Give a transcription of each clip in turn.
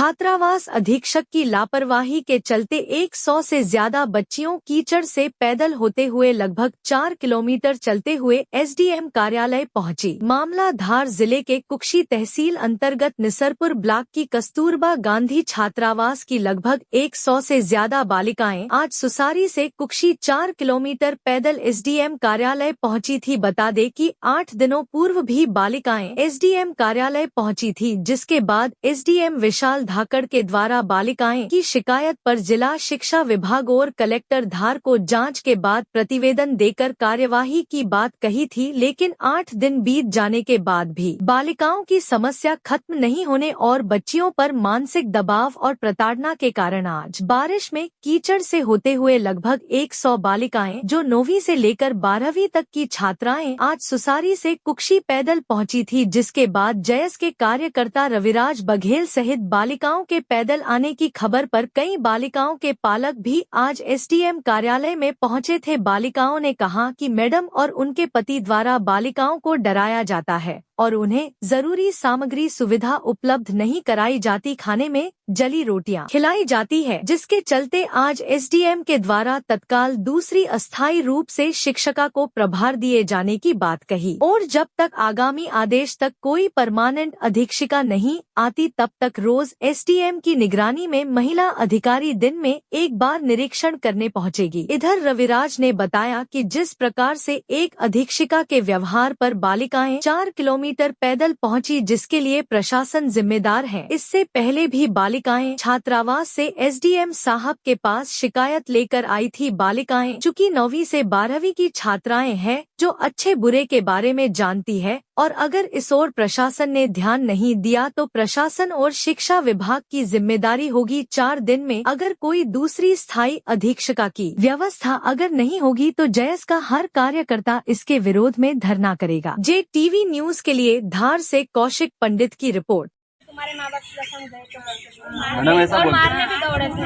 छात्रावास अधीक्षक की लापरवाही के चलते 100 से ज्यादा बच्चियों कीचड़ से पैदल होते हुए लगभग 4 किलोमीटर चलते हुए एसडीएम कार्यालय पहुंची। मामला धार जिले के कुक्षी तहसील अंतर्गत निसरपुर ब्लॉक की कस्तूरबा गांधी छात्रावास की लगभग 100 से ज्यादा बालिकाएं आज सुसारी से कुक्षी 4 किलोमीटर पैदल एसडीएम कार्यालय पहुंची थी। बता दें कि 8 दिनों पूर्व भी बालिकाएं एसडीएम कार्यालय पहुंची थी, जिसके बाद एसडीएम विशाल धाकड़ के द्वारा बालिकाएं की शिकायत पर जिला शिक्षा विभाग और कलेक्टर धार को जांच के बाद प्रतिवेदन देकर कार्यवाही की बात कही थी, लेकिन 8 दिन बीत जाने के बाद भी बालिकाओं की समस्या खत्म नहीं होने और बच्चियों पर मानसिक दबाव और प्रताड़ना के कारण आज बारिश में कीचड़ से होते हुए लगभग 100 बालिकाएं जो 9वीं से लेकर 12वीं तक की छात्राएं आज सुसारी से कुक्षी पैदल पहुंची थी, जिसके बाद जयस के कार्यकर्ता रविराज बघेल सहित बालिकाओं के पैदल आने की खबर पर कई बालिकाओं के पालक भी आज एसडीएम कार्यालय में पहुंचे थे। बालिकाओं ने कहा कि मैडम और उनके पति द्वारा बालिकाओं को डराया जाता है और उन्हें जरूरी सामग्री सुविधा उपलब्ध नहीं कराई जाती, खाने में जली रोटियां खिलाई जाती है, जिसके चलते आज एसडीएम के द्वारा तत्काल दूसरी अस्थायी रूप से शिक्षिका को प्रभार दिए जाने की बात कही और जब तक आगामी आदेश तक कोई परमानेंट अधीक्षिका नहीं आती तब तक रोज एसडीएम की निगरानी में महिला अधिकारी दिन में एक बार निरीक्षण करने पहुंचेगी। इधर रविराज ने बताया कि जिस प्रकार से एक अधीक्षिका के व्यवहार पर बालिकाएं 4 किलोमीटर पैदल पहुंची, जिसके लिए प्रशासन जिम्मेदार है। इससे पहले भी बालिकाएं छात्रावास से एसडीएम साहब के पास शिकायत लेकर आई थी। बालिकाएं चूँकि 9वीं से 12वीं की छात्राएं हैं जो अच्छे बुरे के बारे में जानती है और अगर इस ओर प्रशासन ने ध्यान नहीं दिया तो प्रशासन और शिक्षा विभाग की जिम्मेदारी होगी। 4 दिन में अगर कोई दूसरी स्थायी अधीक्षिका की व्यवस्था अगर नहीं होगी तो जयस का हर कार्यकर्ता इसके विरोध में धरना करेगा। JTV न्यूज के लिए धार से कौशिक पंडित की रिपोर्ट। हमारे माँ बाप कसम गए थे और मारने भी दौड़े थे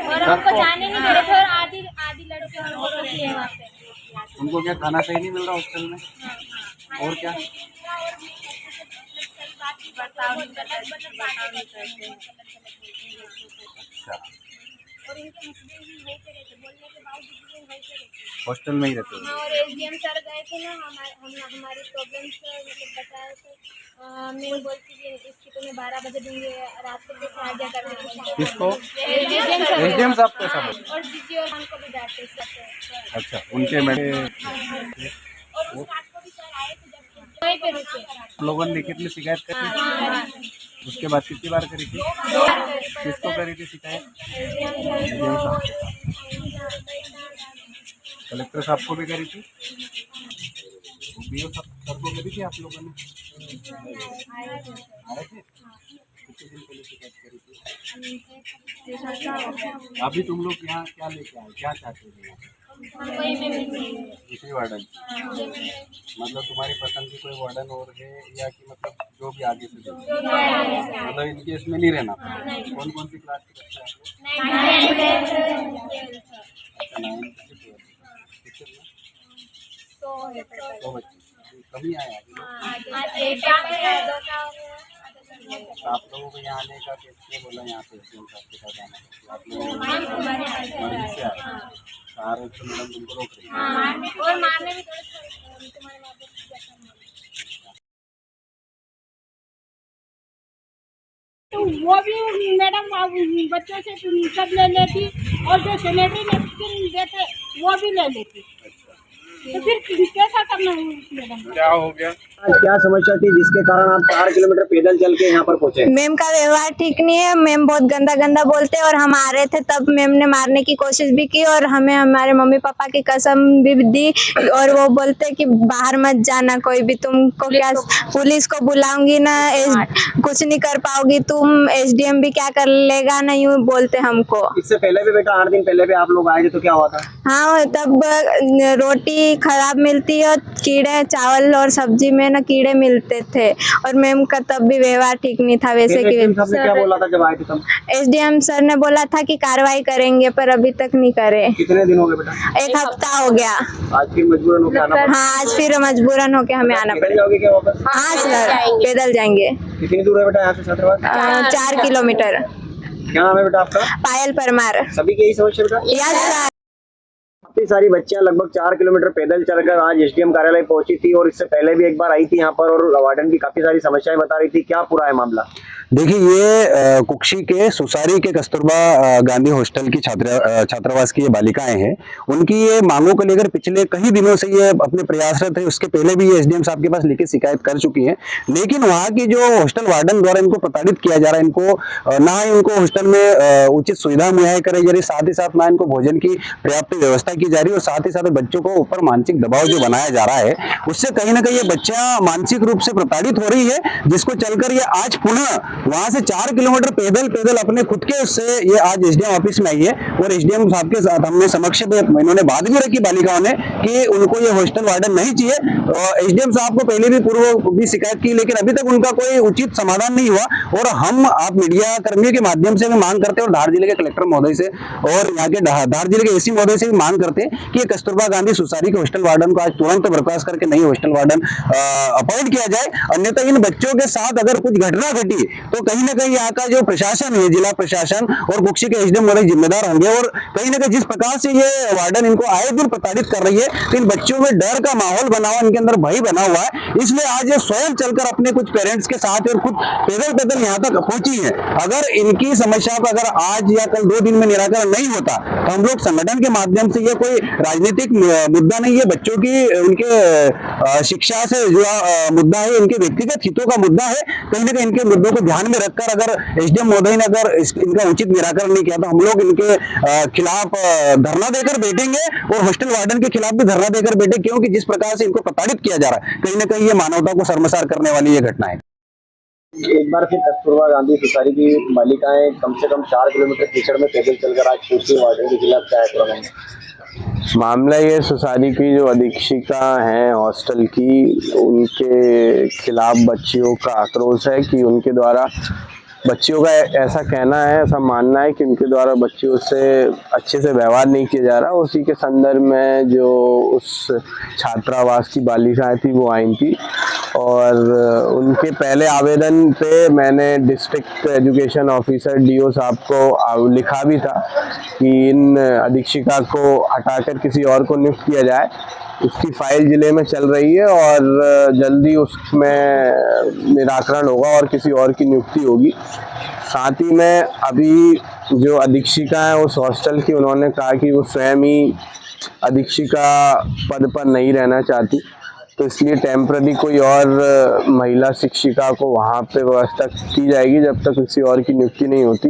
और हमको जाने नहीं दे रहे थे और आधी लड़कियों हमको रोक लिए वहाँ पे। उनको क्या खाना सही नहीं मिल रहा हॉस्टल में? और क्या हॉस्टल में ही रहते हैं। और एसडीएम सर गए थे ना, हमारी प्रॉब्लम्स मतलब बताया तो मैं बोलती थी इसकी तो मैं 12 बजे दूंगी, रात को कैसे आ जाया करने। किसको? एसडीएम साहब को सब और दीदी और हमको भी डांटते थे। अच्छा, उनके मैंने और उस रात को भी सर आए थे जब वहीं पे रुके। लोगों ने लिखित में शिकायत करी, उसके बाद कितनी बार करी थी? किसको करी थी शिकायत? कलेक्टर साहब को भी करी थी, BO सर को करी थी। आप लोगों ने आए थे? कितने दिन पहले शिकायत करी थी? अभी तुम लोग यहाँ क्या लेके आए, क्या चाहते हो? दूसरी वार्डन मतलब तुम्हारी पसंद की कोई वार्डन और है या कि मतलब जो भी आगे से मतलब इनके इसमें नहीं रहना? कौन कौन सी क्लास की बच्चा है? तो बच्चे कभी आए आप लोगों को यहाँ आने का कैसे बोला? यहाँ पे आपके साथ आना आप लोग मर्जी से आए? सारे तो मैडम तुमको रोक रही है और मारने भी तो वो भी मैडम बच्चों से सब ले लेती और जो सैनिटरी नैपकिन देते वो भी ले लेती। तो फिर कैसा करना है मैडम? क्या हो गया? क्या समस्या थी जिसके कारण आप 4 किलोमीटर पैदल चल के यहाँ पर पहुँचे? मैम का व्यवहार ठीक नहीं है। मैम बहुत गंदा बोलते और हम आ रहे थे तब मैम ने मारने की कोशिश भी की और हमें हमारे मम्मी पापा की कसम भी दी और वो बोलते कि बाहर मत जाना कोई भी, तुमको क्या पुलिस को बुलाऊंगी ना, कुछ नहीं कर पाओगी तुम, एसडीएम भी क्या कर लेगा ना, यूँ बोलते हमको। इससे पहले भी बेटा 8 दिन पहले भी आप लोग आए थे तो क्या हुआ था? हाँ, तब रोटी भी खराब मिलती है और कीड़े चावल और सब्जी में ना कीड़े मिलते थे और मैम का तब भी व्यवहार ठीक नहीं था वैसे कि SDM साहब ने क्या बोला था जब आए थे तब? SDM सर ने बोला था कि कार्रवाई करेंगे पर अभी तक नहीं करे। कितने दिन हो गए बेटा? 1 हफ्ता हो गया। आज फिर मजबूरन होकर आना पड़ा? हाँ, आज फिर मजबूरन होके हमें आना पैदल पड़ेगा। जाओगे क्या वापस? हाँ सर, पैदल जाएंगे। कितनी दूर है बेटा यहाँ से छात्रावास? 4 किलोमीटर। क्या नाम है बेटा आपका? पायल परमार। सभी की यही समस्या बेटा? Yes sir. काफी सारी बच्चियां लगभग 4 किलोमीटर पैदल चलकर आज SDM कार्यालय पहुंची थी और इससे पहले भी एक बार आई थी यहाँ पर और वार्डन भी काफी सारी समस्याएं बता रही थी। क्या पूरा है मामला? देखिए, ये कुक्षी के सुसारी के कस्तूरबा गांधी हॉस्टल की छात्रावास की ये बालिकाएं हैं। उनकी ये मांगों को लेकर पिछले कई दिनों से ये अपने प्रयासरत है। उसके पहले भी ये SDM साहब के पास लिखित शिकायत कर चुकी हैं, लेकिन वहाँ की जो हॉस्टल वार्डन द्वारा इनको प्रताड़ित किया जा रहा है, इनको ना ही उनको हॉस्टल में उचित सुविधा मुहैया कराई जा रही, साथ ही साथ ना इनको भोजन की पर्याप्त व्यवस्था की जा रही और साथ ही साथ बच्चों को ऊपर मानसिक दबाव जो बनाया जा रहा है, उससे कहीं ना कहीं ये बच्चा मानसिक रूप से प्रताड़ित हो रही है, जिसको चलकर ये आज पुनः वहां से 4 किलोमीटर पैदल अपने खुद के उससे ये आज SDM ऑफिस में आई है और SDM साहब के साथ हमने समक्ष इन्होंने बात भी रखी बालिकाओं ने कि उनको ये हॉस्टल वार्डन नहीं चाहिए। और SDM साहब को पहले भी पूर्व भी शिकायत की, लेकिन अभी तक उनका कोई उचित समाधान नहीं हुआ और हम आप मीडिया कर्मियों के माध्यम से भी मांग करते हैं और धार जिले के कलेक्टर महोदय से और यहाँ के धार जिले के AC महोदय से भी मांग करते हैं कि कस्तूरबा गांधी सुसारी के हॉस्टल वार्डन को आज तुरंत बर्खास्त करके नई हॉस्टल वार्डन अपॉइंट किया जाए। अन्यथा इन बच्चों के साथ अगर कुछ घटना घटी तो कहीं ना कहीं यहाँ का जो प्रशासन है, जिला प्रशासन और कुक्षी के SDM वाले जिम्मेदार होंगे और कहीं ना कहीं जिस प्रकार से ये वार्डन इनको आए दिन प्रताड़ित कर रही है, तो इन बच्चों में डर का माहौल बना हुआ, इनके अंदर भय बना हुआ है। इसलिए आज ये स्वयं चलकर अपने कुछ पेरेंट्स के साथ और खुद पैदल यहाँ तक पहुंची है। अगर इनकी समस्या का अगर आज या कल 2 दिन में निराकरण नहीं होता तो हम लोग संगठन के माध्यम से, ये कोई राजनीतिक मुद्दा नहीं है, बच्चों की उनके शिक्षा से जुड़ा मुद्दा है, इनके व्यक्तिगत हितों का मुद्दा है। कहीं ना कहीं इनके मुद्दों को ध्यान में रखकर अगर SDM महोदय ने अगर इनका उचित निराकरण नहीं किया तो हम लोग इनके खिलाफ धरना देकर बैठेंगे और हॉस्टल वार्डन के खिलाफ भी धरना देकर बैठे, क्योंकि जिस प्रकार से इनको प्रताड़ित किया जा रहा है, कहीं ना कहीं ये मानवता को शर्मसार करने वाली ये घटना है। एक बार फिर कस्तूरबा गांधी सुसारी की बालिकाएं कम से कम 4 किलोमीटर कीचड़ में पैदल चलकर आज पहुंची वार्डन के खिलाफ। क्या है प्रॉब्लम? मामला ये सुसारी की जो अधीक्षिका हैं हॉस्टल की, उनके खिलाफ बच्चियों का आक्रोश है कि उनके द्वारा बच्चियों का ऐसा कहना है, ऐसा मानना है कि उनके द्वारा बच्चियों से अच्छे से व्यवहार नहीं किया जा रहा। उसी के संदर्भ में जो उस छात्रावास की बालिकाएं थी वो आई थी और उनके पहले आवेदन पे मैंने डिस्ट्रिक्ट एजुकेशन ऑफिसर DO साहब को लिखा भी था कि इन अधीक्षिका को हटाकर किसी और को नियुक्त किया जाए। उसकी फाइल जिले में चल रही है और जल्दी उसमें निराकरण होगा और किसी और की नियुक्ति होगी। साथ ही में अभी जो अधीक्षिका है उस हॉस्टल की, उन्होंने कहा कि वो स्वयं ही अधीक्षिका पद पर नहीं रहना चाहती, तो इसलिए टेम्पररी कोई और महिला शिक्षिका को वहाँ पे व्यवस्था की जाएगी जब तक किसी और की नियुक्ति नहीं होती।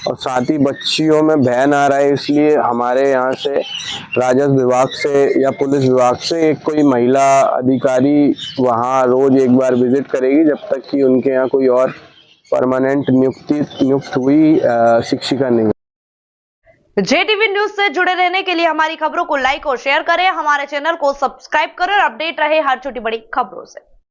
और साथ ही बच्चियों में भय ना रहे, इसलिए हमारे यहाँ से राजस्व विभाग से या पुलिस विभाग से एक कोई महिला अधिकारी वहाँ रोज एक बार विजिट करेगी जब तक कि उनके यहाँ कोई और परमानेंट नियुक्त हुई शिक्षिका नहीं। JTV न्यूज से जुड़े रहने के लिए हमारी खबरों को लाइक और शेयर करें, हमारे चैनल को सब्सक्राइब करें और अपडेट रहे हर छोटी बड़ी खबरों से।